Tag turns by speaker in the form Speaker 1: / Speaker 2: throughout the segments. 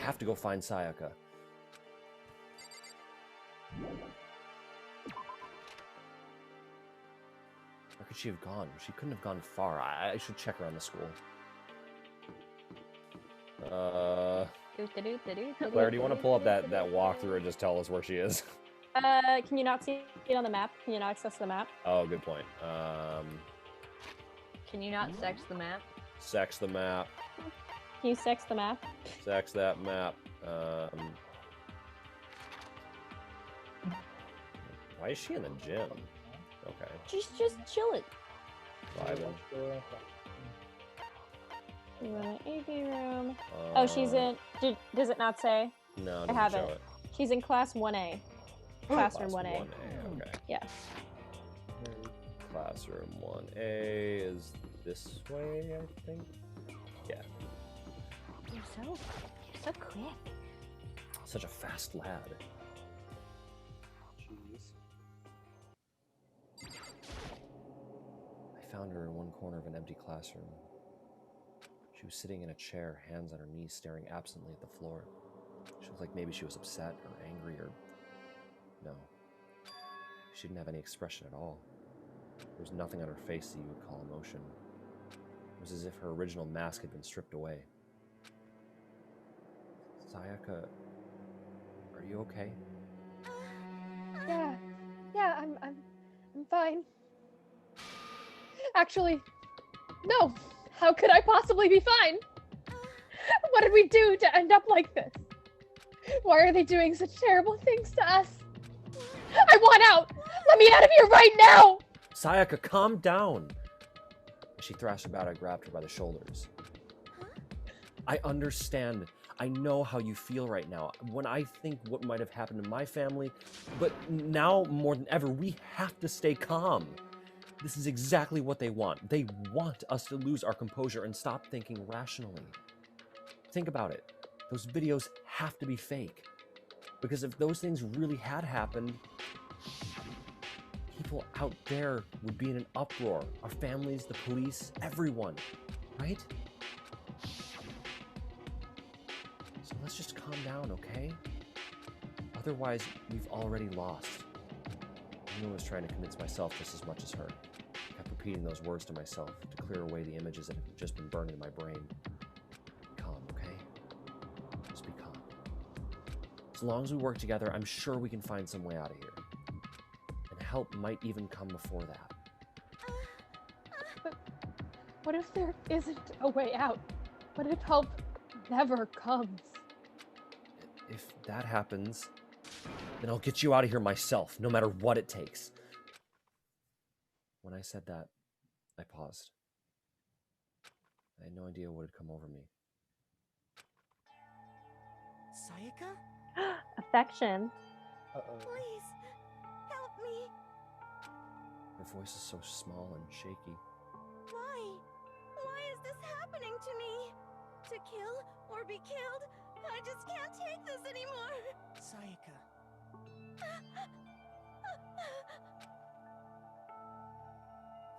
Speaker 1: have to go find Sayaka. Where could she have gone? She couldn't have gone far. I should check around the school. Claire, do you want to pull up that walkthrough and just tell us where she is?
Speaker 2: Can you not see it on the map? Can you not access the map?
Speaker 1: Oh, good point.
Speaker 3: Can you not sex the map?
Speaker 1: Sex the map.
Speaker 2: Can you sex the map?
Speaker 1: Sex that map. Why is she in the gym? Okay.
Speaker 2: She's just chilling.
Speaker 1: Vibing.
Speaker 2: You want an AV room? Oh, she's in. Does it not say?
Speaker 1: No, it
Speaker 2: I
Speaker 1: doesn't
Speaker 2: haven't.
Speaker 1: show it.
Speaker 2: She's in class 1A. Classroom
Speaker 1: Class
Speaker 2: 1A.
Speaker 1: 1A, okay.
Speaker 2: Yeah.
Speaker 1: Classroom 1A is this way, I think. Yeah.
Speaker 2: You're so quick.
Speaker 1: Such a fast lad.
Speaker 4: Jeez.
Speaker 1: I found her in one corner of an empty classroom. She was sitting in a chair, hands on her knees, staring absently at the floor. She looked like maybe she was upset or angry or... No. She didn't have any expression at all. There was nothing on her face that you would call emotion. It was as if her original mask had been stripped away. Sayaka, are you okay?
Speaker 5: Yeah, I'm fine. Actually, no. How could I possibly be fine? What did we do to end up like this? Why are they doing such terrible things to us? I want out! Let me out of here right now!
Speaker 1: Sayaka, calm down! As she thrashed about, I grabbed her by the shoulders. I understand. I know how you feel right now. When I think what might have happened to my family, but now more than ever, we have to stay calm. This is exactly what they want. They want us to lose our composure and stop thinking rationally. Think about it. Those videos have to be fake. Because if those things really had happened, people out there would be in an uproar. Our families, the police, everyone, right? So let's just calm down, okay? Otherwise, we've already lost. I was trying to convince myself just as much as her. I kept repeating those words to myself to clear away the images that had just been burned in my brain. Be calm, okay? Just be calm. As long as we work together, I'm sure we can find some way out of here. And help might even come before that.
Speaker 5: But what if there isn't a way out? What if help never comes?
Speaker 1: If that happens, then I'll get you out of here myself, no matter what it takes. When I said that, I paused. I had no idea what had come over me.
Speaker 6: Sayaka?
Speaker 2: Affection.
Speaker 4: Uh-oh.
Speaker 6: Please, help me.
Speaker 1: Her voice is so small and shaky.
Speaker 6: Why? Why is this happening to me? To kill or be killed? I just can't take this anymore.
Speaker 7: Sayaka.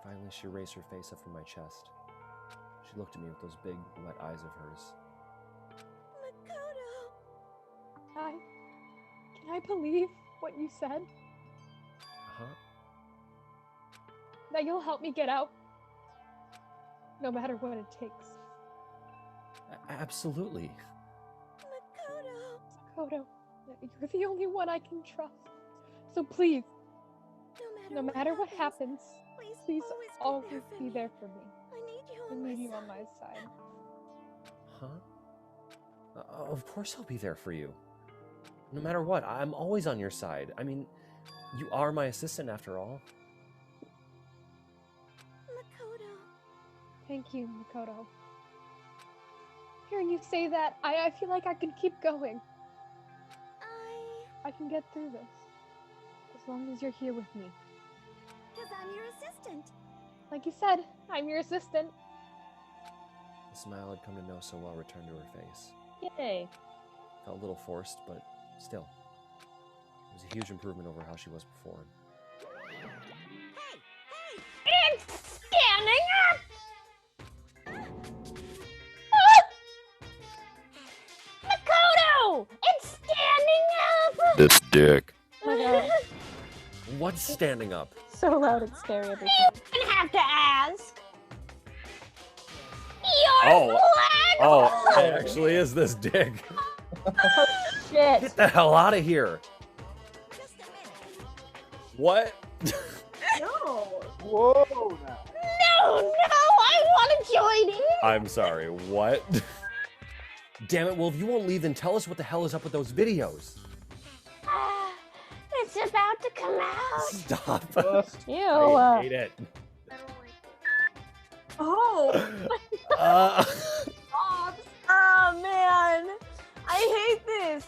Speaker 1: Finally, she raised her face up from my chest. She looked at me with those big, wet eyes of hers.
Speaker 6: Makoto.
Speaker 5: Can I believe what you said?
Speaker 1: Huh?
Speaker 5: That you'll help me get out? No matter what it takes.
Speaker 1: Absolutely.
Speaker 5: Makoto, you're the only one I can trust. So please, no matter what happens, please always be there for me.
Speaker 6: I need you
Speaker 5: on my side.
Speaker 1: Huh? Of course I'll be there for you. No matter what, I'm always on your side. I mean, you are my assistant after all.
Speaker 6: Makoto.
Speaker 5: Thank you, Makoto. Hearing you say that, I feel like I can keep going. I can get through this. As long as you're here with me.
Speaker 6: Because I'm your assistant.
Speaker 5: Like you said, I'm your assistant.
Speaker 1: The smile I'd come to know so well returned to her face.
Speaker 2: Yay.
Speaker 1: Felt a little forced, but still. It was a huge improvement over how she was before.
Speaker 2: It's standing up! Makoto!
Speaker 1: this dick?
Speaker 2: Oh my god.
Speaker 1: What's standing up?
Speaker 2: So loud and scary every time.
Speaker 6: You didn't have to ask. Your
Speaker 1: Oh.
Speaker 6: flag.
Speaker 1: Oh, it actually is this dick.
Speaker 2: Shit.
Speaker 1: Get the hell out of here.
Speaker 6: Just a minute.
Speaker 1: What?
Speaker 6: No.
Speaker 3: Whoa, now.
Speaker 6: No, I want to join in.
Speaker 1: I'm sorry, what? Damn it, well, if you won't leave, then tell us what the hell is up with those videos.
Speaker 6: It's about to come out.
Speaker 1: Stop.
Speaker 3: Bust.
Speaker 2: Ew.
Speaker 1: I hate it.
Speaker 6: Oh. Oh man, I hate this.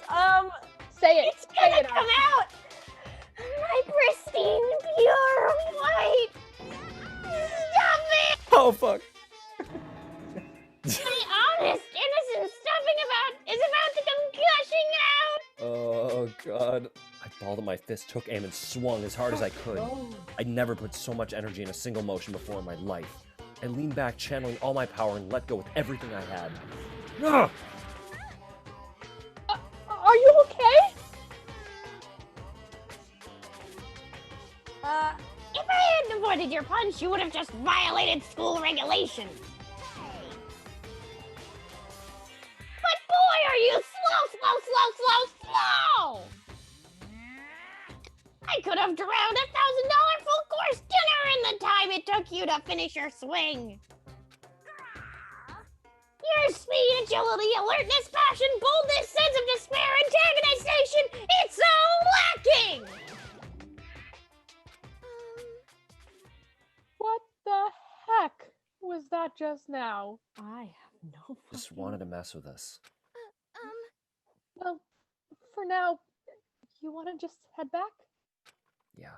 Speaker 5: Say it.
Speaker 6: It's
Speaker 5: Say
Speaker 6: gonna
Speaker 5: it
Speaker 6: come
Speaker 5: out.
Speaker 6: out. My pristine, pure white. Stop it!
Speaker 1: Oh, fuck.
Speaker 6: My honest, innocent stuffing is about to come gushing out.
Speaker 1: Oh, God. I balled up my fist, took aim, and swung as hard as I could. I never put so much energy in a single motion before in my life. I leaned back, channeling all my power, and let go with everything I had. Ugh!
Speaker 5: Are you okay?
Speaker 6: If I hadn't avoided your punch, you would have just violated school regulations. But boy, are you slow! I could have drowned $1,000 full course dinner in the time it took you to finish your swing. Your speed, agility, alertness, passion, boldness, sense of despair, antagonization, it's so lacking!
Speaker 5: What the heck was that just now?
Speaker 2: I have no
Speaker 1: Just
Speaker 2: fucking-
Speaker 1: wanted to mess with us.
Speaker 5: Well, for now, you want to just head back?
Speaker 1: Yeah.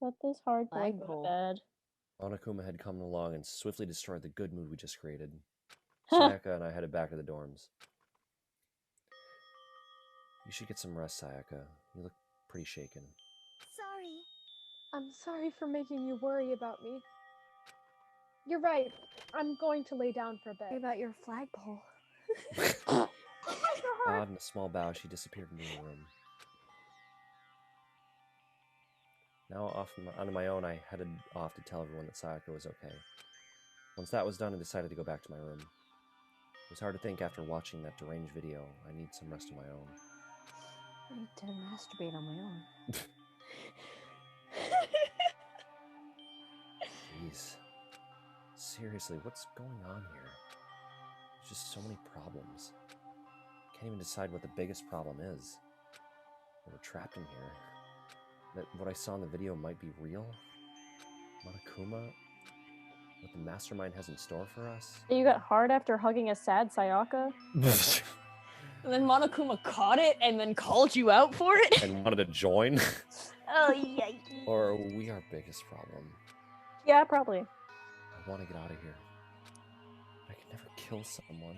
Speaker 2: Let this hard boy go to
Speaker 4: Flagpole.
Speaker 2: bed.
Speaker 1: Monokuma had come along and swiftly destroyed the good mood we just created. Sayaka and I headed back to the dorms. You should get some rest, Sayaka. You look pretty shaken.
Speaker 6: Sorry.
Speaker 5: I'm sorry for making you worry about me. You're right. I'm going to lay down for a
Speaker 2: What
Speaker 5: bit.
Speaker 2: about your flagpole?
Speaker 1: Nod and a small bow, she disappeared into her room. Now onto my own, I headed off to tell everyone that Sayaka was okay. Once that was done, I decided to go back to my room. It was hard to think after watching that deranged video. I need some rest of my own.
Speaker 2: I need to masturbate on my own.
Speaker 1: Jeez. Seriously, what's going on here? There's just so many problems. Can't even decide what the biggest problem is. That we're trapped in here. That what I saw in the video might be real? Monokuma? What the mastermind has in store for us?
Speaker 2: You got hard after hugging a sad Sayaka?
Speaker 4: And then Monokuma caught it and then called you out for it?
Speaker 1: And wanted to join?
Speaker 6: Oh, yikes.
Speaker 1: Or are we our biggest problem?
Speaker 2: Yeah, probably.
Speaker 1: I want to get out of here. I can never kill someone.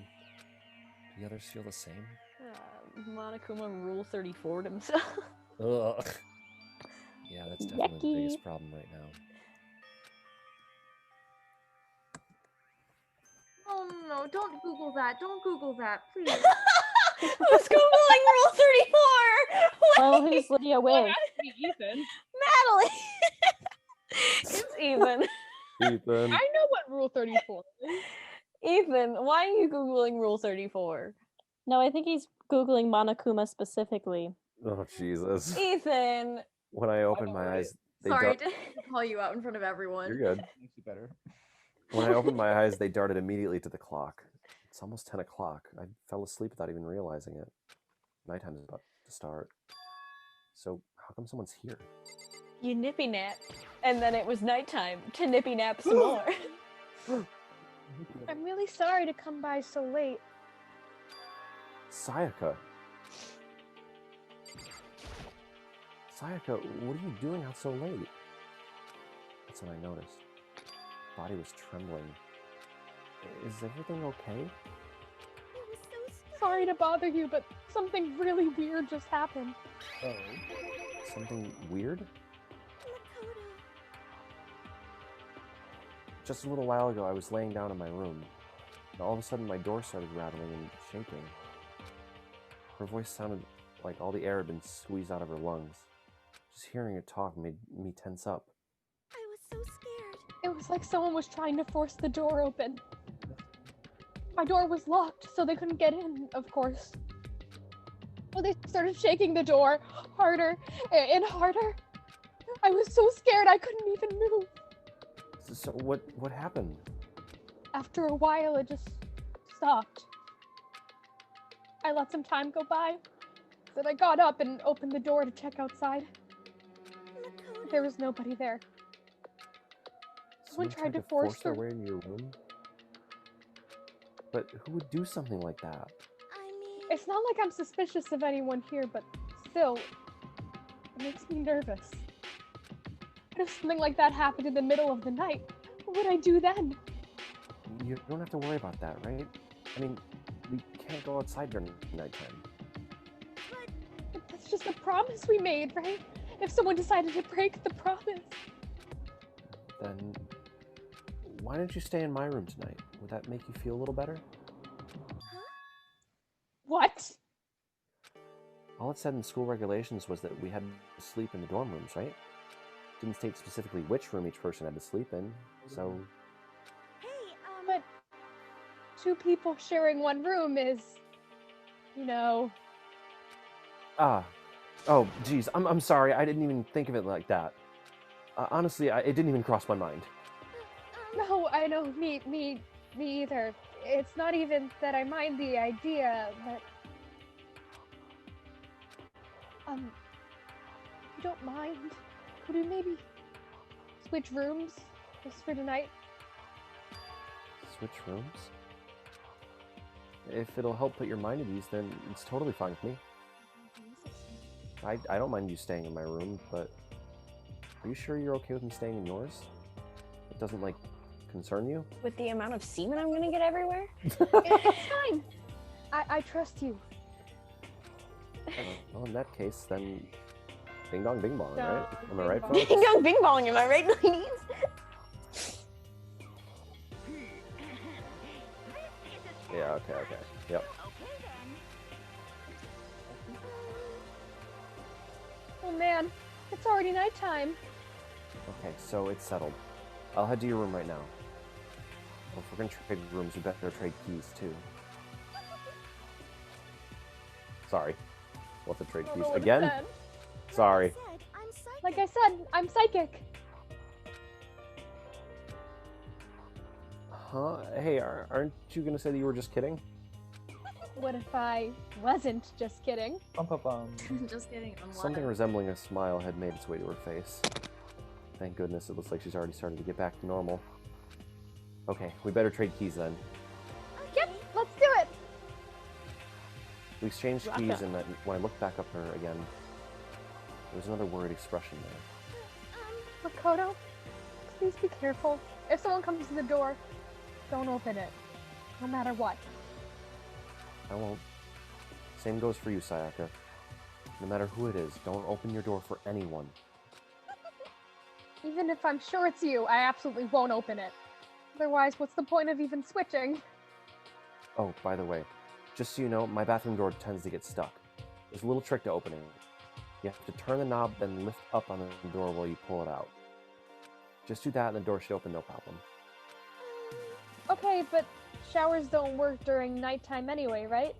Speaker 1: Do the others feel the same?
Speaker 4: Monokuma Rule 34'd himself.
Speaker 1: Ugh. Yeah, that's definitely the
Speaker 2: Yucky.
Speaker 1: biggest problem right now.
Speaker 7: Oh no, don't Google that. Don't Google that, please.
Speaker 4: I was Googling Rule 34!
Speaker 2: Well,
Speaker 4: Wait,
Speaker 2: who's Lydia
Speaker 5: Well, it
Speaker 2: with?
Speaker 5: has to be Ethan.
Speaker 4: Natalie! It's Ethan.
Speaker 1: Ethan.
Speaker 5: I know what Rule 34 is.
Speaker 4: Ethan, why are you Googling Rule 34?
Speaker 2: No, I think he's Googling Monokuma specifically.
Speaker 1: Oh, Jesus.
Speaker 4: Ethan!
Speaker 1: When I opened my eyes, they
Speaker 7: Sorry
Speaker 1: dart-
Speaker 7: to call you out in front of everyone.
Speaker 1: You're good.
Speaker 3: Makes you better.
Speaker 1: When I opened my eyes, they darted immediately to the clock. It's almost 10 o'clock. I fell asleep without even realizing it. Nighttime's about to start. So, how come someone's here?
Speaker 4: You nippy napped, and then it was nighttime to nippy nap some more.
Speaker 5: I'm really sorry to come by so late.
Speaker 1: Sayaka. Sayaka, what are you doing out so late? That's when I noticed. Body was trembling. Is everything okay?
Speaker 6: It was so scary.
Speaker 5: Sorry to bother you, but something really weird just happened.
Speaker 3: Oh.
Speaker 1: Something weird?
Speaker 6: Makoto.
Speaker 1: Just a little while ago, I was laying down in my room, and all of a sudden my door started rattling and shaking. Her voice sounded like all the air had been squeezed out of her lungs. Just hearing her talk made me tense up.
Speaker 6: I was so scared.
Speaker 5: It was like someone was trying to force the door open. My door was locked, so they couldn't get in, of course. Well, they started shaking the door harder and harder. I was so scared I couldn't even move.
Speaker 1: So what happened?
Speaker 5: After a while, it just stopped. I let some time go by. Then I got up and opened the door to check outside.
Speaker 6: Makoto.
Speaker 5: There was nobody there. Someone tried to force
Speaker 1: their way into your room? But who would do something like that?
Speaker 6: I mean,
Speaker 5: It's not like I'm suspicious of anyone here, but still, it makes me nervous. What if something like that happened in the middle of the night? What would I do then?
Speaker 1: You don't have to worry about that, right? I mean, we can't go outside during nighttime.
Speaker 5: But that's just a promise we made, right? If someone decided to break the promise.
Speaker 1: Then why don't you stay in my room tonight? Would that make you feel a little better?
Speaker 5: What?
Speaker 1: All it said in school regulations was that we had to sleep in the dorm rooms, right? Didn't state specifically which room each person had to sleep in, so...
Speaker 6: hey,
Speaker 5: But two people sharing one room is, you know...
Speaker 1: Oh, geez, I'm sorry, I didn't even think of it like that. Honestly, it didn't even cross my mind.
Speaker 5: No, I know, me either. It's not even that I mind the idea, but... you don't mind? Could we maybe switch rooms just for tonight?
Speaker 1: Switch rooms? If it'll help put your mind at ease, then it's totally fine with me. I don't mind you staying in my room, but are you sure you're okay with me staying in yours? It doesn't, like, concern you?
Speaker 4: With the amount of semen I'm gonna get everywhere?
Speaker 5: It's fine. I trust you.
Speaker 1: Well, in that case, then ding dong bing bong,
Speaker 5: Dong,
Speaker 1: right? Am I
Speaker 5: bing
Speaker 1: right,
Speaker 5: bong.
Speaker 1: folks?
Speaker 4: Ding dong bing bong, am I right, ladies?
Speaker 1: Yeah, okay. Yep.
Speaker 5: Oh man, it's already nighttime.
Speaker 1: Okay, so it's settled. I'll head to your room right now. Well, if we're gonna trade rooms, we better trade keys, too. Sorry. We'll have to trade
Speaker 5: I don't
Speaker 1: keys
Speaker 5: know what it
Speaker 1: again?
Speaker 5: said.
Speaker 1: Sorry.
Speaker 6: said, I'm psychic.
Speaker 5: Like I said, I'm psychic.
Speaker 1: Huh? Hey, aren't you gonna say that you were just kidding?
Speaker 5: What if I wasn't just kidding?
Speaker 7: Just kidding. On
Speaker 1: Something resembling a smile had made its way to her face. Thank goodness, it looks like she's already started to get back to normal. Okay, we better trade keys then.
Speaker 5: Yep, let's do it.
Speaker 1: We exchanged
Speaker 4: Rock
Speaker 1: keys,
Speaker 4: up.
Speaker 1: and then when I looked back up her again, there was another worried expression there.
Speaker 5: Makoto, please be careful. If someone comes to the door, don't open it. No matter what.
Speaker 1: I won't. Same goes for you, Sayaka. No matter who it is, don't open your door for anyone.
Speaker 5: Even if I'm sure it's you, I absolutely won't open it. Otherwise, what's the point of even switching?
Speaker 1: Oh, by the way, just so you know, my bathroom door tends to get stuck. There's a little trick to opening it. You have to turn the knob, then lift up on the door while you pull it out. Just do that and the door should open no problem.
Speaker 5: Okay, but showers don't work during nighttime anyway, right?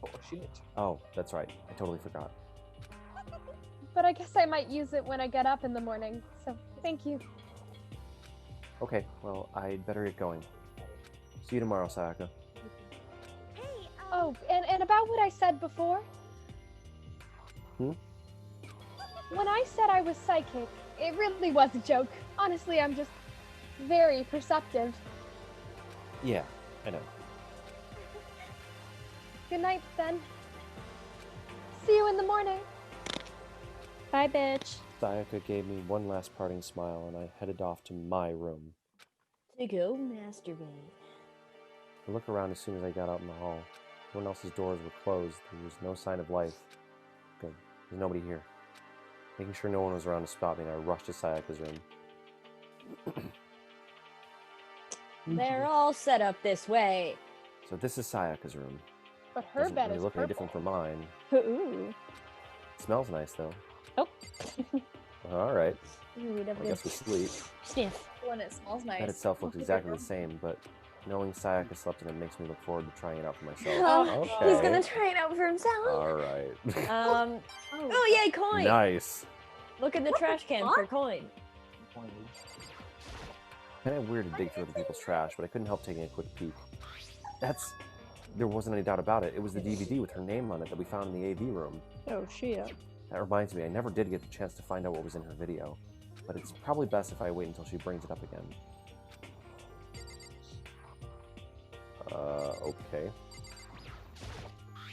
Speaker 3: Oh, shit.
Speaker 1: Oh, that's right. I totally forgot.
Speaker 5: But I guess I might use it when I get up in the morning, so thank you.
Speaker 1: Okay, well, I'd better get going. See you tomorrow, Sayaka.
Speaker 6: Hey,
Speaker 5: Oh, and about what I said before?
Speaker 1: Hmm?
Speaker 5: When I said I was psychic, it really was a joke. Honestly, I'm just very perceptive.
Speaker 1: Yeah, I know.
Speaker 5: Good night, then. See you in the morning.
Speaker 2: Bye, bitch.
Speaker 1: Sayaka gave me one last parting smile, and I headed off to my room.
Speaker 4: To go masturbate.
Speaker 1: I looked around as soon as I got out in the hall. Everyone else's doors were closed. There was no sign of life. Good. There's nobody here. Making sure no one was around to spot me, and I rushed to Sayaka's room.
Speaker 4: They're all set up this way.
Speaker 1: So this is Sayaka's room.
Speaker 5: But her
Speaker 1: Doesn't
Speaker 5: bed
Speaker 1: really
Speaker 5: is
Speaker 1: look any
Speaker 5: purple.
Speaker 1: different from mine.
Speaker 2: Ooh.
Speaker 1: Smells nice though.
Speaker 2: Oh.
Speaker 1: All right.
Speaker 4: Ooh,
Speaker 1: I guess we sleep.
Speaker 4: Sniff.
Speaker 2: When it smells
Speaker 1: The bed
Speaker 2: nice.
Speaker 1: itself looks exactly the same, but knowing Sayaka slept in it makes me look forward to trying it out for myself.
Speaker 2: Oh,
Speaker 1: Okay.
Speaker 4: He's gonna try it out for himself.
Speaker 1: All right.
Speaker 4: Oh yay, coin!
Speaker 1: Nice.
Speaker 4: Look in the trash can for coin.
Speaker 1: Kind of weird to dig through other people's trash, but I couldn't help taking a quick peek. There wasn't any doubt about it. It was the DVD with her name on it that we found in the AV room.
Speaker 2: Oh shit.
Speaker 1: That reminds me, I never did get the chance to find out what was in her video, but it's probably best if I wait until she brings it up again. Okay.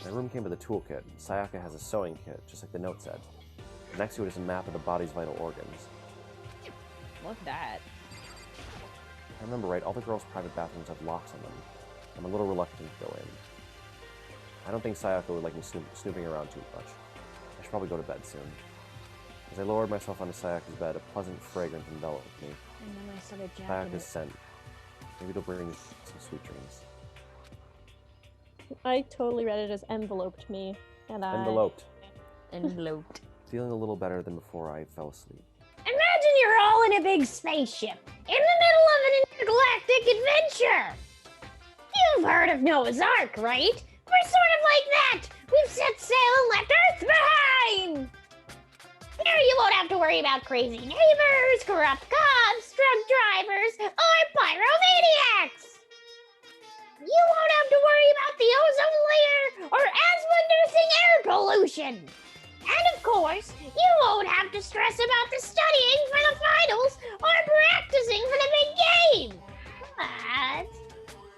Speaker 1: My room came with a toolkit. Sayaka has a sewing kit, just like the note said. Next to it is a map of the body's vital organs.
Speaker 4: Look at that.
Speaker 1: If I remember right, all the girls' private bathrooms have locks on them. I'm a little reluctant to go in. I don't think Sayaka would like me snooping around too much. I should probably go to bed soon. As I lowered myself onto Sayaka's bed, a pleasant fragrance enveloped me.
Speaker 4: And then I started jacking
Speaker 1: Sayaka's
Speaker 4: it.
Speaker 1: scent. Maybe it'll bring me some sweet dreams.
Speaker 2: I totally read it as enveloped me, and I.
Speaker 1: Enveloped.
Speaker 4: Enveloped.
Speaker 1: Feeling a little better than before I fell asleep.
Speaker 8: Imagine you're all in a big spaceship, in the middle of an intergalactic adventure. You've heard of Noah's Ark, right? We're sort of like that. We've set sail and left Earth behind. Here you won't have to worry about crazy neighbors, corrupt cops, drunk drivers, or pyromaniacs. You won't have to worry about the ozone layer or asthma-inducing air pollution. And of course, you won't have to stress about the studying for the finals or practicing for the big game.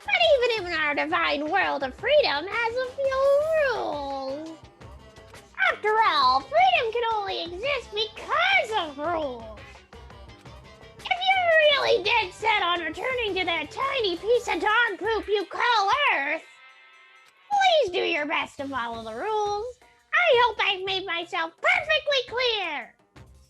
Speaker 8: But even in our divine world of freedom has a few rules. After all, freedom can only exist because of rules. If you're really dead set on returning to that tiny piece of dog poop you call Earth, please do your best to follow the rules. I hope I've made myself perfectly clear.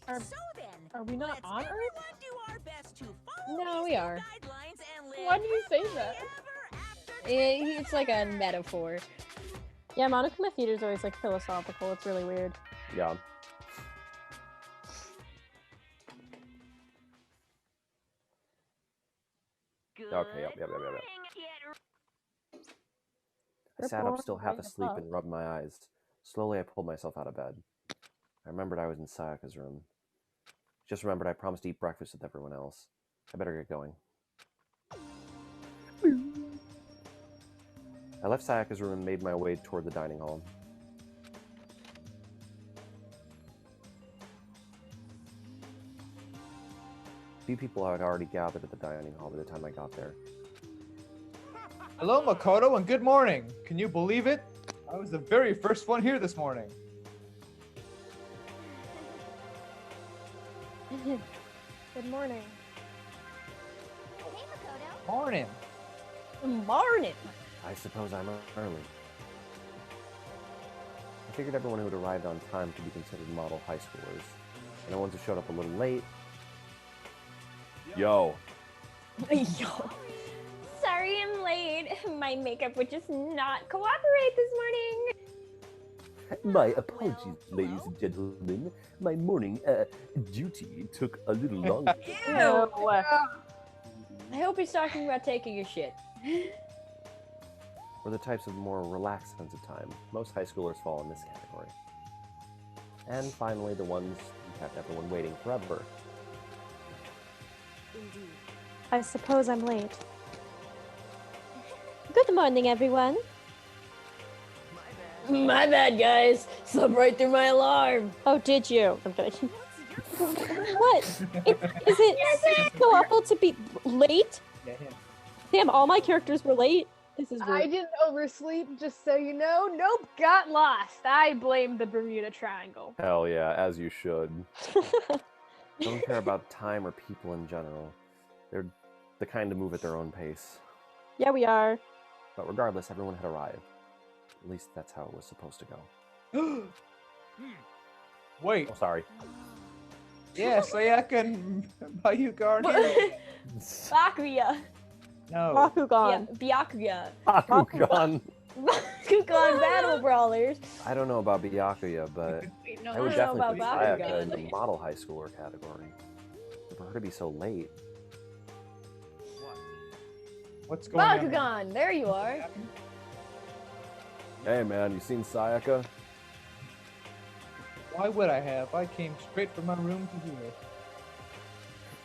Speaker 6: So then,
Speaker 5: Are we not
Speaker 6: let's
Speaker 5: on Earth?
Speaker 6: everyone do our best to follow
Speaker 4: No, we
Speaker 6: these
Speaker 4: are.
Speaker 6: guidelines and live
Speaker 5: Why do you say
Speaker 6: happily
Speaker 5: that?
Speaker 6: ever after.
Speaker 4: It's like a metaphor.
Speaker 2: Yeah, Monokuma Theater is always like philosophical. It's really weird.
Speaker 1: Yeah. Okay, yep. I sat up still half asleep and rubbed my eyes. Slowly I pulled myself out of bed. I remembered I was in Sayaka's room. Just remembered I promised to eat breakfast with everyone else. I better get going. I left Sayaka's room and made my way toward the dining hall. Few people had already gathered at the dining hall by the time I got there.
Speaker 3: Hello, Makoto, and good morning. Can you believe it? I was the very first one here this morning.
Speaker 5: Good morning.
Speaker 6: Hey, Makoto.
Speaker 3: Morning.
Speaker 4: Morning.
Speaker 1: I suppose I'm early. I figured everyone who had arrived on time could be considered model high schoolers. And the ones who showed up a little late... Yo!
Speaker 4: Yo. Sorry I'm late. My makeup would just not cooperate this morning.
Speaker 1: My apologies, ladies and gentlemen. My morning, duty took a little longer.
Speaker 4: Ew. I hope he's talking about taking a shit.
Speaker 1: Or the types of more relaxed sense of time. Most high schoolers fall in this category. And finally, the ones who kept everyone waiting forever.
Speaker 2: I suppose I'm late. Good morning, everyone.
Speaker 4: My bad, guys. Slept right through my alarm.
Speaker 2: Oh, did you? I'm kidding. What? Is it so awful to be late? Damn, all my characters were late. This is
Speaker 5: I
Speaker 2: rude.
Speaker 5: didn't oversleep, just so you know. Nope, got lost. I blame the Bermuda Triangle.
Speaker 1: Hell yeah, as you should. Don't care about time or people in general. They're the kind to move at their own pace.
Speaker 2: Yeah, we are.
Speaker 1: But regardless, everyone had arrived. At least that's how it was supposed to go.
Speaker 3: Wait.
Speaker 1: Oh, sorry.
Speaker 3: Yeah, Sayaka and Mayuka aren't here.
Speaker 4: Bakuya.
Speaker 3: No.
Speaker 2: Bakugan.
Speaker 4: Yeah, Byakuya.
Speaker 1: Bakugan!
Speaker 4: Bakugan battle brawlers.
Speaker 1: I don't know about Byakuya, but
Speaker 5: Wait, no,
Speaker 1: I would
Speaker 4: I don't know
Speaker 1: definitely put
Speaker 4: about
Speaker 1: Sayaka
Speaker 4: Bakugan.
Speaker 1: in the model high schooler category. For her to be so late.
Speaker 3: What's going on?
Speaker 4: Bakugan, there you are.
Speaker 1: Hey man, you seen Sayaka?
Speaker 3: Why would I have? I came straight from my room to here.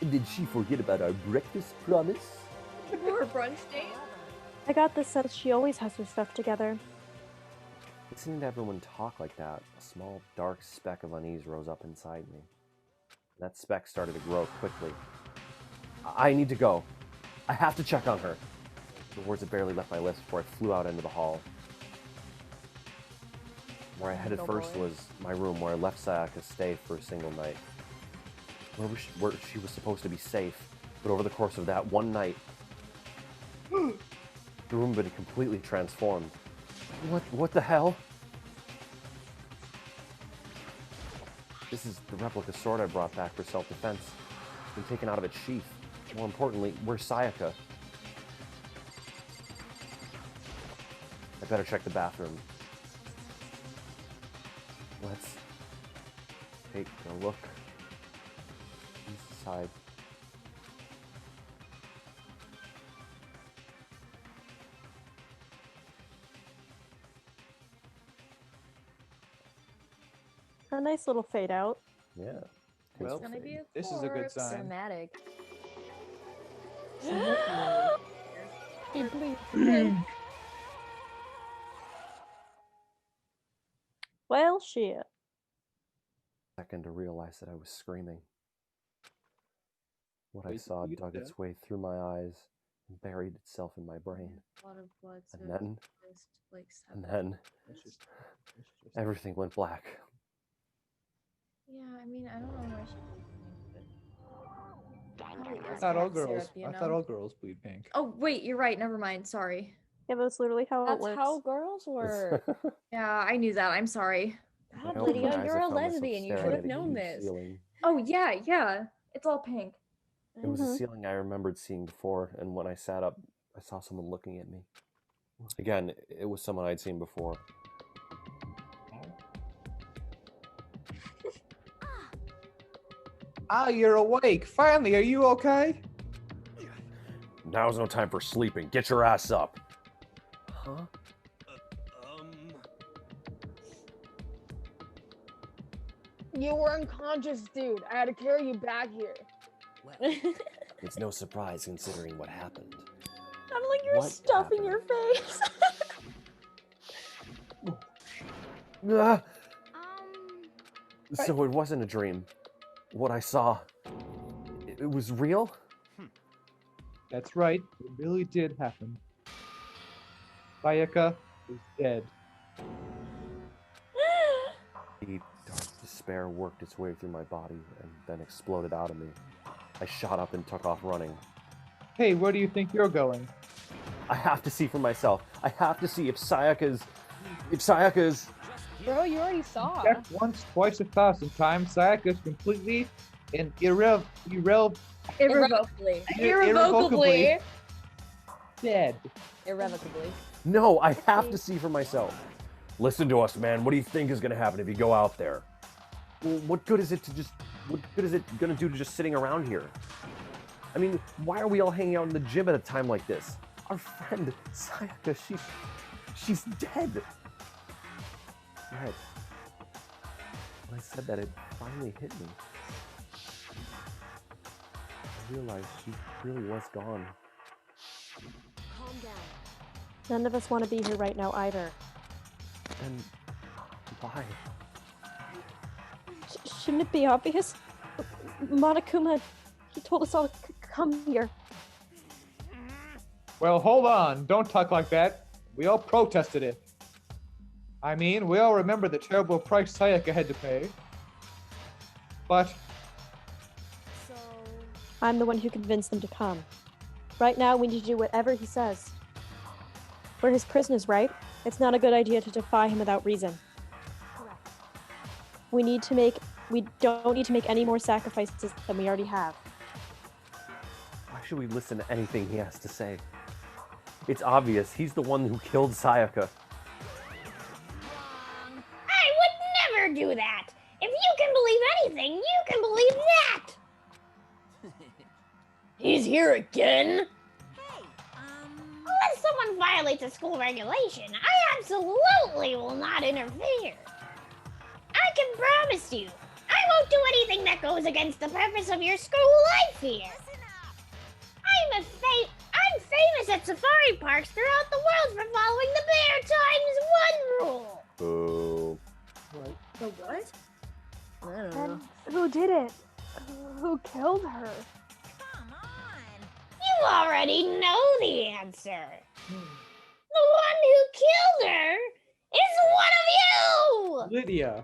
Speaker 1: Did she forget about our breakfast promise?
Speaker 5: More brunch date?
Speaker 2: I got the sense she always has her stuff together.
Speaker 1: Listening to everyone talk like that, a small dark speck of unease rose up inside me. That speck started to grow quickly. I need to go. I have to check on her. The words had barely left my lips before I flew out into the hall. Where I headed first was my room, where I left Sayaka stay for a single night. Where she was supposed to be safe, but over the course of that one night, the room had been completely transformed. What the hell? This is the replica sword I brought back for self-defense. It's been taken out of its sheath. More importantly, where's Sayaka? I better check the bathroom. Let's take a look inside.
Speaker 2: A nice little fade out.
Speaker 1: Yeah.
Speaker 3: Well,
Speaker 1: Tasteful
Speaker 5: Gonna be
Speaker 1: fade.
Speaker 5: a
Speaker 3: this is a good
Speaker 5: corpse.
Speaker 3: sign.
Speaker 4: Cinematic.
Speaker 5: He bleeds.
Speaker 2: Well, shit.
Speaker 1: Second to realize that I was screaming. What I
Speaker 3: Wait,
Speaker 1: saw
Speaker 3: you
Speaker 1: dug
Speaker 3: did
Speaker 1: its way through my eyes and buried itself in my brain.
Speaker 5: A lot of blood.
Speaker 1: And then,
Speaker 5: like
Speaker 1: and then,
Speaker 3: Let's just-
Speaker 1: everything went black.
Speaker 5: Yeah, I mean, I don't know why she. Probably
Speaker 3: I
Speaker 5: is
Speaker 3: thought all
Speaker 5: cough syrup,
Speaker 3: girls.
Speaker 5: you
Speaker 3: I
Speaker 5: know?
Speaker 3: thought all girls bleed pink.
Speaker 5: Oh wait, you're right. Never mind. Sorry.
Speaker 2: Yeah, that's literally how it
Speaker 4: That's
Speaker 2: works.
Speaker 4: how girls work.
Speaker 5: Yeah, I knew that. I'm sorry.
Speaker 4: God,
Speaker 1: I opened my
Speaker 4: Lydia,
Speaker 1: eyes,
Speaker 4: you're
Speaker 1: I
Speaker 4: a
Speaker 1: found myself
Speaker 4: lesbian. You
Speaker 1: staring
Speaker 4: should
Speaker 1: at
Speaker 4: have
Speaker 1: a
Speaker 4: known
Speaker 1: huge
Speaker 4: this.
Speaker 1: ceiling.
Speaker 5: Oh yeah, yeah. It's all pink.
Speaker 1: It was a
Speaker 2: Mhm.
Speaker 1: ceiling I remembered seeing before, and when I sat up, I saw someone looking at me. Again, it was someone I'd seen before.
Speaker 3: Ah, you're awake. Finally, are you okay?
Speaker 1: Now's no time for sleeping. Get your ass up. Huh?
Speaker 5: You were unconscious, dude. I had to carry you back here.
Speaker 1: It's no surprise considering what happened.
Speaker 4: I'm like, you're
Speaker 1: What
Speaker 4: stuffing your face.
Speaker 1: Ah! So it wasn't a dream. What I saw, it was real?
Speaker 3: That's right. It really did happen. Sayaka is dead.
Speaker 1: Deep, dark despair worked its way through my body and then exploded out of me. I shot up and took off running.
Speaker 3: Hey, where do you think you're going?
Speaker 1: I have to see for myself. I have to see if Sayaka's...
Speaker 5: Bro, you already saw.
Speaker 3: Check once, twice, 1,000 times. Sayaka is completely and
Speaker 5: Irrevocably.
Speaker 3: irrevocably dead.
Speaker 4: Irrevocably.
Speaker 1: No, I have to see for myself. Listen to us, man. What do you think is going to happen if you go out there? Well, what good is it going to do to just sitting around here? I mean, why are we all hanging out in the gym at a time like this? Our friend, Sayaka, she's dead. Right. When I said that, it finally hit me. I realized she really was gone.
Speaker 6: Calm down.
Speaker 2: None of us want to be here right now either.
Speaker 1: And why?
Speaker 2: Shouldn't it be obvious? Monokuma, he told us all to come here.
Speaker 3: Well, hold on. Don't talk like that. We all protested it. I mean, we all remember the terrible price Sayaka had to pay. But
Speaker 6: So,
Speaker 2: I'm the one who convinced them to come. Right now, we need to do whatever he says. We're his prisoners, right? It's not a good idea to defy him without reason.
Speaker 6: correct.
Speaker 2: We don't need to make any more sacrifices than we already have.
Speaker 1: Why should we listen to anything he has to say? It's obvious he's the one who killed Sayaka.
Speaker 8: never do that. If you can believe anything, you can believe that. He's here again.
Speaker 6: Hey,
Speaker 8: Unless someone violates a school regulation, I absolutely will not interfere. I can promise you, I won't do anything that goes against the purpose of your school life here.
Speaker 6: listen up.
Speaker 8: I'm famous at safari parks throughout the world for following the Bear Times 1 rule.
Speaker 1: Boo.
Speaker 7: The what?
Speaker 5: I don't
Speaker 2: And who did it? Who killed her?
Speaker 6: Come on.
Speaker 8: You already know the answer. The one who killed her is one of you!
Speaker 3: Lydia.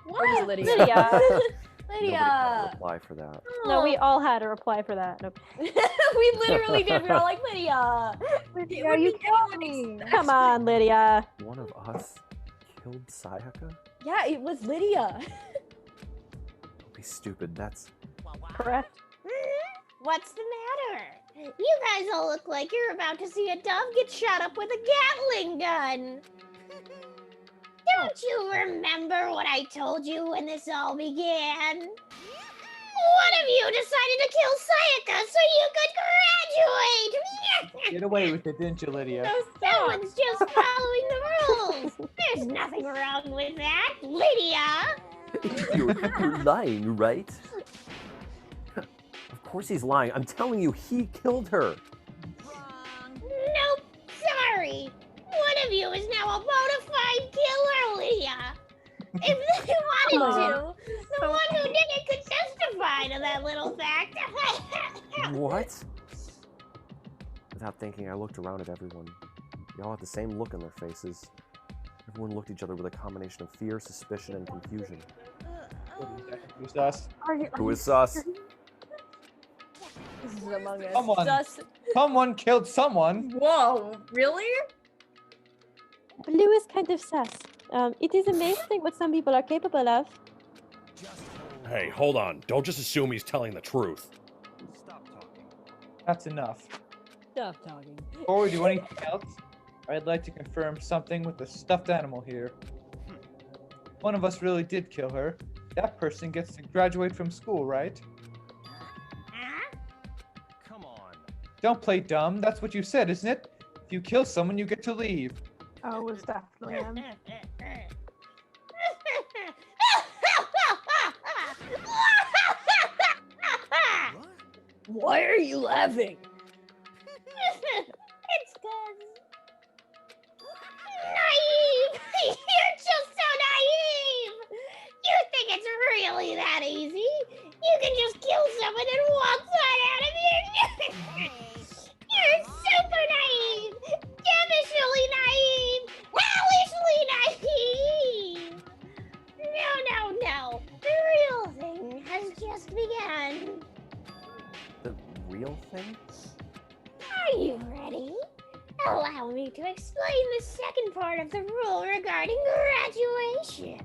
Speaker 5: Where was Lydia?
Speaker 2: Lydia.
Speaker 1: Nobody had a reply for that.
Speaker 2: No, we all had a reply for that. Nope.
Speaker 4: We literally did. We were all like, Lydia.
Speaker 2: Lydia, you killed me. Come on, Lydia.
Speaker 1: One of us killed Sayaka?
Speaker 4: Yeah, it was Lydia.
Speaker 1: Don't be stupid. That's
Speaker 2: Correct.
Speaker 8: What's the matter? You guys all look like you're about to see a dove get shot up with a Gatling gun. Don't you remember what I told you when this all began? One of you decided to kill Sayaka so you could graduate!
Speaker 3: Get away with it, didn't you, Lydia?
Speaker 8: Someone's just following the rules. There's nothing wrong with that, Lydia.
Speaker 1: you're lying, right? Of course he's lying. I'm telling you, he killed her.
Speaker 8: Nope, sorry. One of you is now a bona fide killer, Lydia. If they wanted to, the one who did it could testify to that little fact.
Speaker 1: What? Without thinking, I looked around at everyone. They all had the same look on their faces. Everyone looked at each other with a combination of fear, suspicion, and confusion.
Speaker 3: Who's us?
Speaker 1: Who is sus?
Speaker 5: This is Among Us.
Speaker 3: Someone.
Speaker 4: Just,
Speaker 3: Someone killed someone.
Speaker 4: whoa, really?
Speaker 2: Blue is kind of sus. It is amazing what some people are capable of.
Speaker 1: Hey, hold on. Don't just assume he's telling the truth.
Speaker 3: That's enough.
Speaker 5: Stop talking.
Speaker 3: Before we do anything else, I'd like to confirm something with the stuffed animal here. One of us really did kill her. That person gets to graduate from school, right?
Speaker 9: Come on.
Speaker 3: Don't play dumb. That's what you said, isn't it? If you kill someone, you get to leave.
Speaker 2: Oh, it was definitely him.
Speaker 4: Why are you laughing?
Speaker 8: It's cause naive. You're just so naive. You think it's really that easy? You can just kill someone and walk right out of here. You're super naive. Devilishly naive. Hellishly naive. No. The real thing has just begun.
Speaker 1: The real thing?
Speaker 8: Are you ready? Allow me to explain the second part of the rule regarding graduation.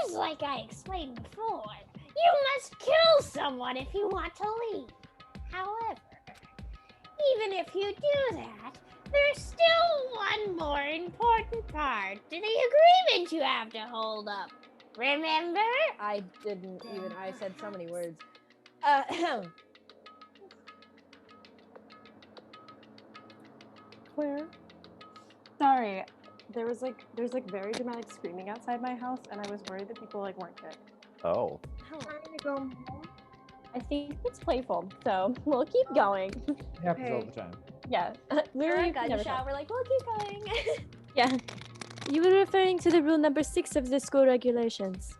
Speaker 8: Just like I explained before, you must kill someone if you want to leave. However, even if you do that, there's still one more important part to the agreement you have to hold up. Remember?
Speaker 5: I didn't even. I said so many words.
Speaker 2: Where? Sorry, there's like very dramatic screaming outside my house, and I was worried that people like weren't good.
Speaker 1: Oh.
Speaker 7: Trying to go home.
Speaker 2: I think it's playful, so we'll keep going.
Speaker 3: It happens all
Speaker 7: Okay.
Speaker 3: the time.
Speaker 2: Yeah,
Speaker 4: Literally
Speaker 2: literally
Speaker 4: got in
Speaker 2: never
Speaker 4: the shower. We're like, we'll keep going.
Speaker 2: Yeah. You were referring to the rule number 6 of the school regulations.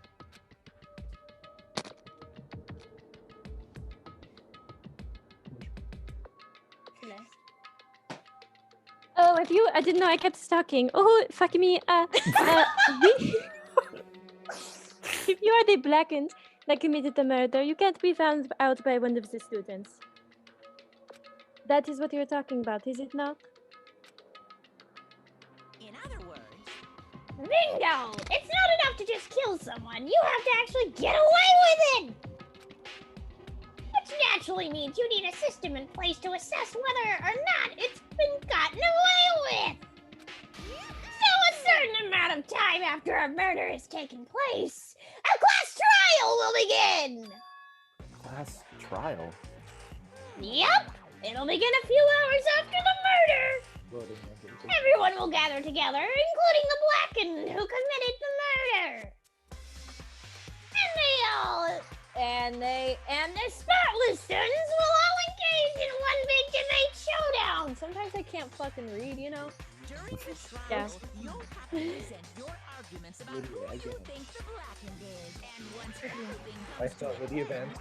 Speaker 2: Oh, I didn't know I kept talking. Oh, fuck me. If you are the blackened that committed the murder, you can't be found out by one of the students. That is what you're talking about, is it not?
Speaker 6: In other words,
Speaker 8: Bingo! It's not enough to just kill someone. You have to actually get away with it! Which naturally means you need a system in place to assess whether or not it's been gotten away with. So a certain amount amount of time after a murder has taken place, a class trial will begin!
Speaker 1: Class trial?
Speaker 8: Yep! It'll begin a few hours after the murder! Everyone will gather together, including the Blackened who committed the murder! And the Spotless Students will all engage in one big debate showdown!
Speaker 2: Sometimes I can't fucking read, you know?
Speaker 6: During the trial,
Speaker 2: Yeah.
Speaker 6: you'll have to present your arguments about who you think the Blackened is. And once everything
Speaker 3: I
Speaker 6: comes
Speaker 3: start with the event.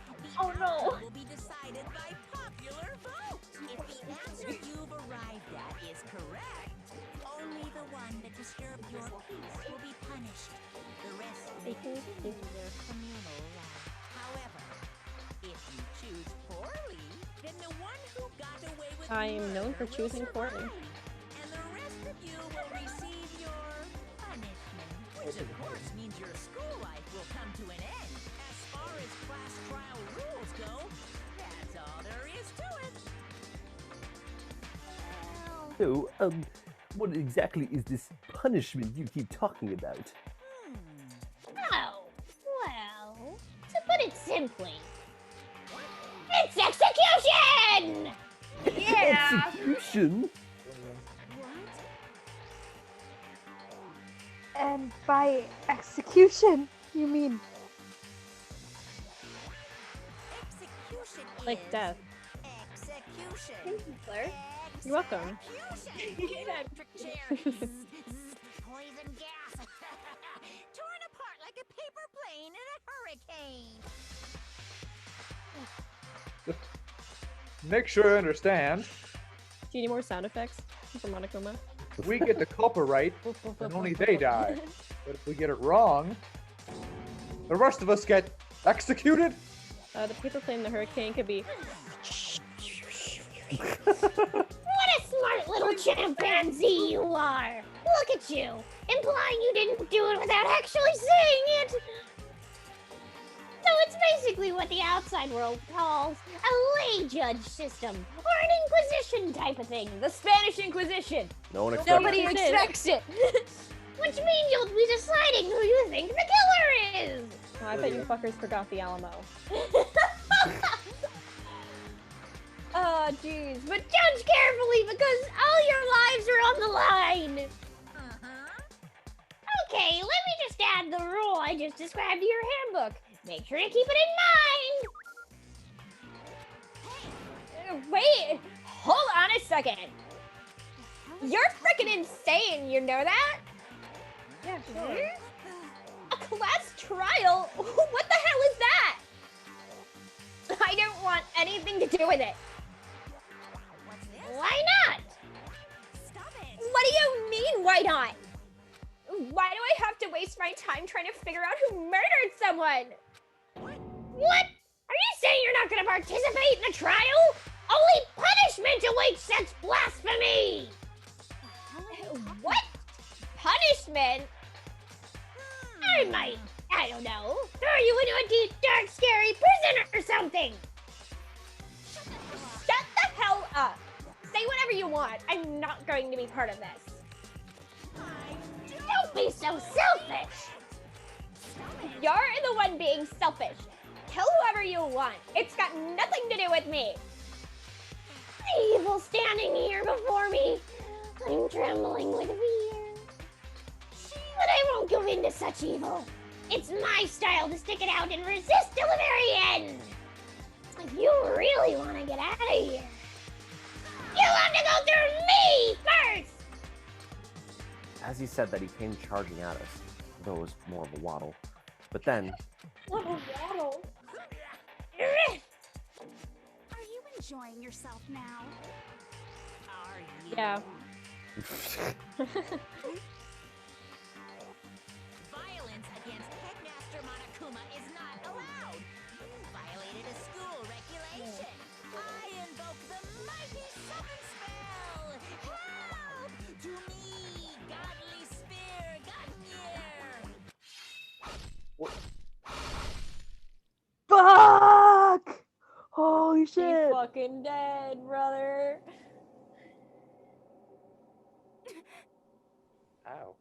Speaker 6: oh no, will be decided by popular vote. If the answer you've arrived at is correct, only the one that disturbed your peace will be punished. The rest will continue their communal life. However, if you choose poorly, then the one who got away with
Speaker 2: I am known for
Speaker 6: murder will
Speaker 2: choosing poorly.
Speaker 6: survive, and the rest of you will receive your punishment, which of course means your school life will come to an end. As far as class trial rules go, that's all there is to it.
Speaker 1: So, what exactly is this punishment you keep talking about?
Speaker 8: Oh, well, to put it simply, it's execution!
Speaker 1: Execution?
Speaker 5: And by execution, you mean
Speaker 6: Execution
Speaker 2: Like
Speaker 6: is
Speaker 2: death.
Speaker 6: execution.
Speaker 2: Thank you, Claire. You're welcome.
Speaker 6: Execution. Electric cherries. Poison gas. Torn apart like a paper plane in a hurricane.
Speaker 3: Make sure I understand.
Speaker 2: Do you need more sound effects from Monokuma?
Speaker 3: We get the copyright, and only they die. But if we get it wrong, the rest of us get executed?
Speaker 2: The paper plane, the hurricane could be.
Speaker 8: What a smart little chimpanzee you are! Look at you, implying you didn't do it without actually saying it! So it's basically what the outside world calls a lay judge system, or an inquisition type of thing.
Speaker 2: The Spanish Inquisition!
Speaker 1: No one expects
Speaker 2: Nobody
Speaker 1: it.
Speaker 2: expects it!
Speaker 8: Which means you'll be deciding who you think the killer is!
Speaker 2: Oh, I bet you fuckers forgot the Alamo.
Speaker 8: Oh, jeez. But judge carefully because all your lives are on the line! Okay, let me just add the rule I just described to your handbook. Make sure to keep it in mind!
Speaker 4: Wait, hold on a second. You're freaking insane, you know that?
Speaker 2: Yeah, sure.
Speaker 4: A class trial? What the hell is that? I don't want anything to do with it.
Speaker 8: Why not?
Speaker 6: Stop it.
Speaker 4: What do you mean, why not? Why do I have to waste my time trying to figure out who murdered someone?
Speaker 8: What? Are you saying you're not going to participate in the trial? Only punishment awaits such blasphemy!
Speaker 4: What? Punishment?
Speaker 8: I don't know, throw you into a deep, dark, scary prison or something!
Speaker 4: Shut the hell up. Say whatever you want. I'm not going to be part of this.
Speaker 8: Don't be so selfish!
Speaker 4: You're the one being selfish. Kill whoever you want. It's got nothing to do with me.
Speaker 8: Evil standing here before me. I'm trembling with fear. But I won't give in to such evil. It's my style to stick it out and resist till the very end. If you really want to get out of here, you'll have to go through me first!
Speaker 1: As he said that, he came charging at us, though it was more of a waddle. But then,
Speaker 6: Are you enjoying yourself now? Are you?
Speaker 2: Yeah.
Speaker 6: Violence against Headmaster Monokuma is not allowed. You violated a school regulation. I invoke the mighty summon spell. Help! To me, godly spear, Godmere.
Speaker 5: fuck. Holy
Speaker 2: He's
Speaker 5: shit!
Speaker 2: fucking dead, brother.
Speaker 3: Ow.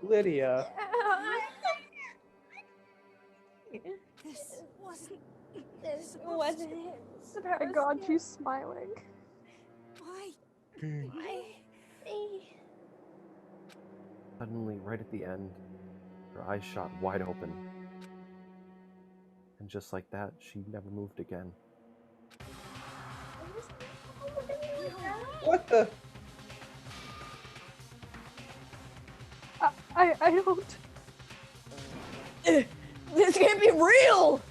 Speaker 3: Lydia.
Speaker 6: This
Speaker 4: wasn't
Speaker 5: Oh my god, she's smiling.
Speaker 6: Why?
Speaker 1: Suddenly, right at the end, her eyes shot wide open. And just like that, she never moved again.
Speaker 3: What the?
Speaker 5: I don't.
Speaker 4: This can't be real!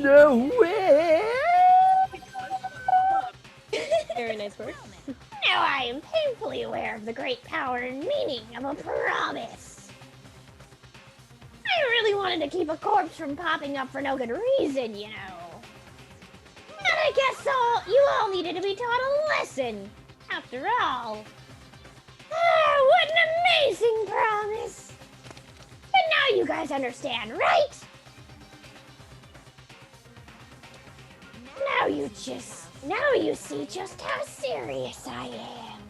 Speaker 1: No way!
Speaker 2: Very nice work.
Speaker 8: Now I am painfully aware of the great power and meaning of a promise. I really wanted to keep a corpse from popping up for no good reason, you know. But I guess you all needed to be taught a lesson. After all. Ah, what an amazing promise! But now you guys understand, right? Now you see just how serious I am.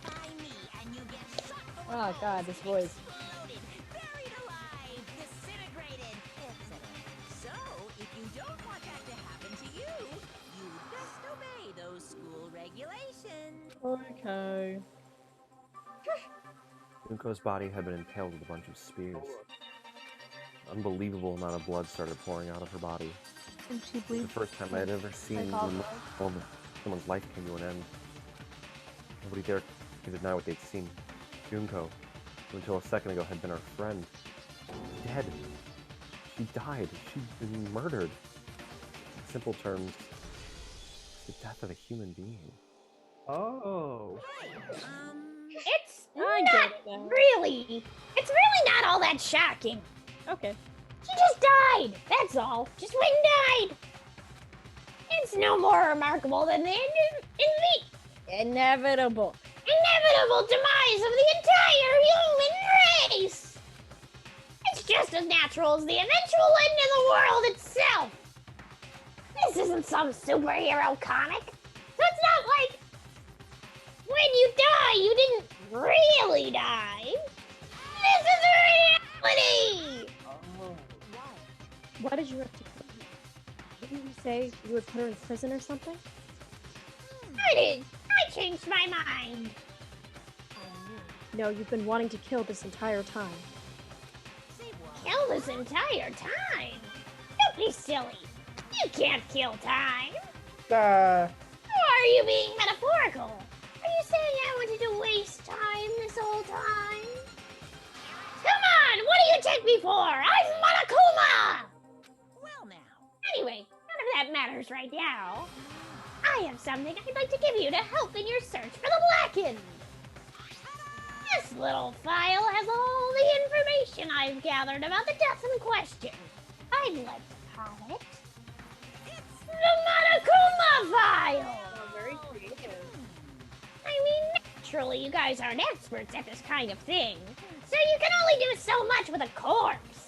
Speaker 6: Defy me and you get shot full
Speaker 2: Oh
Speaker 6: of
Speaker 2: god, this voice.
Speaker 6: exploded, buried alive, disintegrated, etc. So, if you don't want that to happen to you, you best obey those school regulations.
Speaker 2: Okay.
Speaker 1: Junko's body had been impaled with a bunch of spears. An unbelievable amount of blood started pouring out of her body.
Speaker 5: And she
Speaker 1: It was
Speaker 5: bleeds.
Speaker 1: the first time I'd ever seen
Speaker 5: all
Speaker 1: a moment someone's life came to an end. Nobody there could deny what they'd seen. Junko, who until a second ago had been our friend, dead. She died. She'd been murdered. In simple terms, the death of a human being.
Speaker 3: Oh.
Speaker 8: It's
Speaker 2: I
Speaker 8: not
Speaker 2: get it now.
Speaker 8: really. It's really not all that shocking.
Speaker 2: Okay.
Speaker 8: She just died. That's all. Just went and died. It's no more remarkable than the
Speaker 2: Inevitable.
Speaker 8: inevitable demise of the entire human race. It's just as natural as the eventual end of the world itself. This isn't some superhero comic. So it's not like when you die, you didn't really die. This is reality.
Speaker 2: Why did you have to kill her? Didn't you say you would put her in prison or something?
Speaker 8: I did. I changed my mind.
Speaker 2: No, you've been wanting to kill this entire time.
Speaker 8: Kill this entire time? Don't be silly. You can't kill time. Or are you being metaphorical? Are you saying I wanted to waste time this whole time? Come on, what do you take me for? I'm Monokuma!
Speaker 6: Well now.
Speaker 8: Anyway, none of that matters right now. I have something I'd like to give you to help in your search for the Blackened. This little file has all the information I've gathered about the death in question. I'd like to call it the Monokuma File.
Speaker 2: Very creative.
Speaker 8: I mean, naturally, you guys aren't experts at this kind of thing, so you can only do so much with a corpse.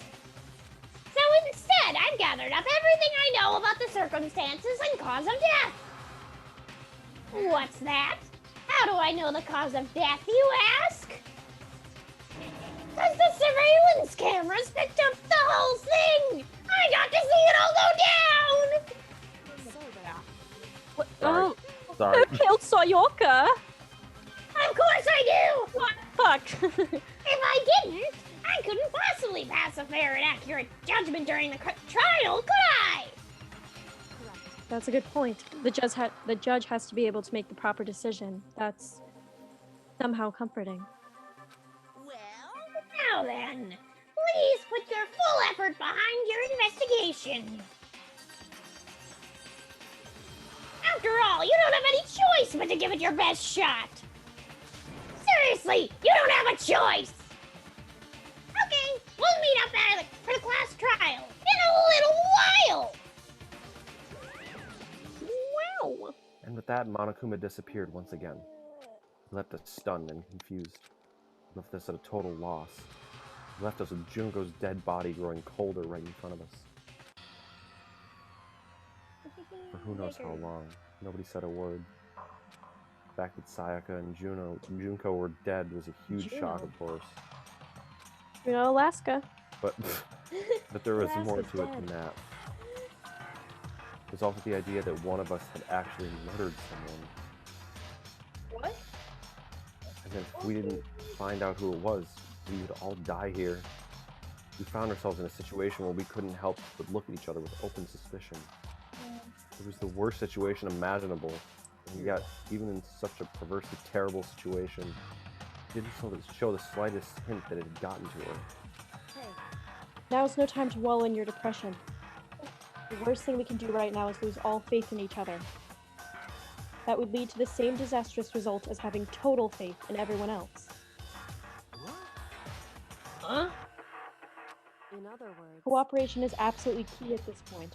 Speaker 8: So instead, I've gathered up everything I know about the circumstances and cause of death. What's that? How do I know the cause of death, you ask? Because the surveillance cameras picked up the whole thing! I got to see it all go down!
Speaker 2: What?
Speaker 1: Sorry.
Speaker 2: Oh,
Speaker 1: Sorry.
Speaker 2: who killed Soyoka?
Speaker 8: Of course I do!
Speaker 2: What? Fuck.
Speaker 8: If I didn't, I couldn't possibly pass a fair and accurate judgment during the trial, could I?
Speaker 2: That's a good point. The judge has to be able to make the proper decision. That's somehow comforting.
Speaker 6: Well,
Speaker 8: Now then, please put your full effort behind your investigation. After all, you don't have any choice but to give it your best shot. Seriously, you don't have a choice. Okay, we'll meet up for the class trial in a little while.
Speaker 2: Wow.
Speaker 1: And with that, Monokuma disappeared once again. He left us stunned and confused. He left us at a total loss. He left us with Junko's dead body growing colder right in front of us. For who knows how long. Nobody said a word. The fact that Sayaka and Junko were dead was a huge shock,
Speaker 2: Juno.
Speaker 1: of course.
Speaker 2: You know, Alaska.
Speaker 1: But there was more
Speaker 2: Alaska's
Speaker 1: to it than
Speaker 2: dead.
Speaker 1: that. There's also the idea that one of us had actually murdered someone.
Speaker 5: What?
Speaker 1: And if we didn't find out who it was, we would all die here. We found ourselves in a situation where we couldn't help but look at each other with open suspicion. It was the worst situation imaginable. And we got, even in such a perversely terrible situation, didn't show the slightest hint that it had gotten to her.
Speaker 2: Now is no time to wallow in your depression. The worst thing we can do right now is lose all faith in each other. That would lead to the same disastrous result as having total faith in everyone else.
Speaker 8: Huh?
Speaker 6: In other words,
Speaker 2: Cooperation is absolutely key at this point.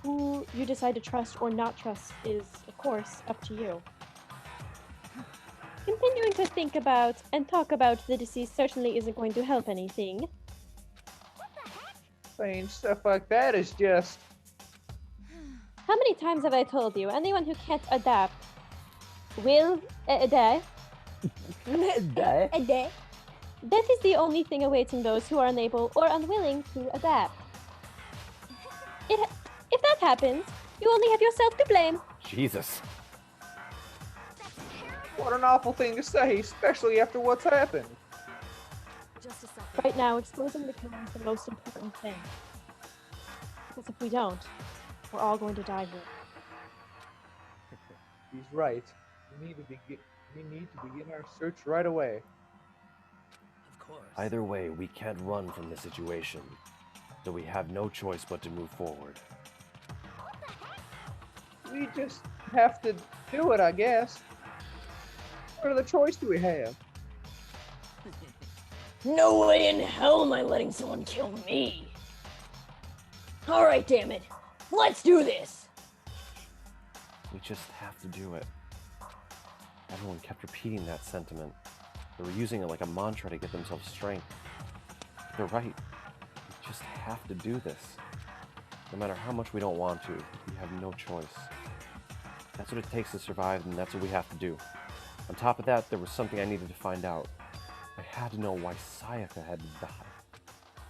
Speaker 2: Who you decide to trust or not trust is, of course, up to you. Continuing to think about and talk about the deceased certainly isn't going to help anything.
Speaker 3: Saying stuff like that is just.
Speaker 2: How many times have I told you, anyone who can't adapt will die?
Speaker 8: Die.
Speaker 2: That is the only thing awaiting those who are unable or unwilling to adapt. If that happens, you only have yourself to blame.
Speaker 1: Jesus.
Speaker 3: What an awful thing to say, especially after what's happened.
Speaker 6: just a second.
Speaker 2: Right now, exposing the killer is the most important thing. Because if we don't, we're all going to die here.
Speaker 3: He's right. We need to begin our search right away.
Speaker 6: Of course.
Speaker 1: Either way, we can't run from the situation. So we have no choice but to move forward.
Speaker 3: We just have to do it, I guess. What other choice do we have?
Speaker 8: No way in hell am I letting someone kill me. Alright, damn it. Let's do this.
Speaker 1: We just have to do it. Everyone kept repeating that sentiment. They were using it like a mantra to get themselves strength. They're right. We just have to do this. No matter how much we don't want to, we have no choice. That's what it takes to survive, and that's what we have to do. On top of that, there was something I needed to find out. I had to know why Sayaka had to die.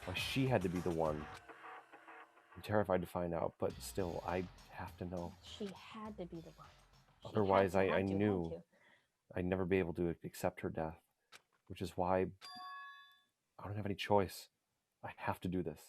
Speaker 1: Why she had to be the one. I'm terrified to find out, but still, I have to know.
Speaker 2: She had to be the one. She
Speaker 1: Otherwise,
Speaker 2: had to,
Speaker 1: I
Speaker 2: had to, had
Speaker 1: knew
Speaker 2: to.
Speaker 1: I'd never be able to accept her death. Which is why I don't have any choice. I have to do this.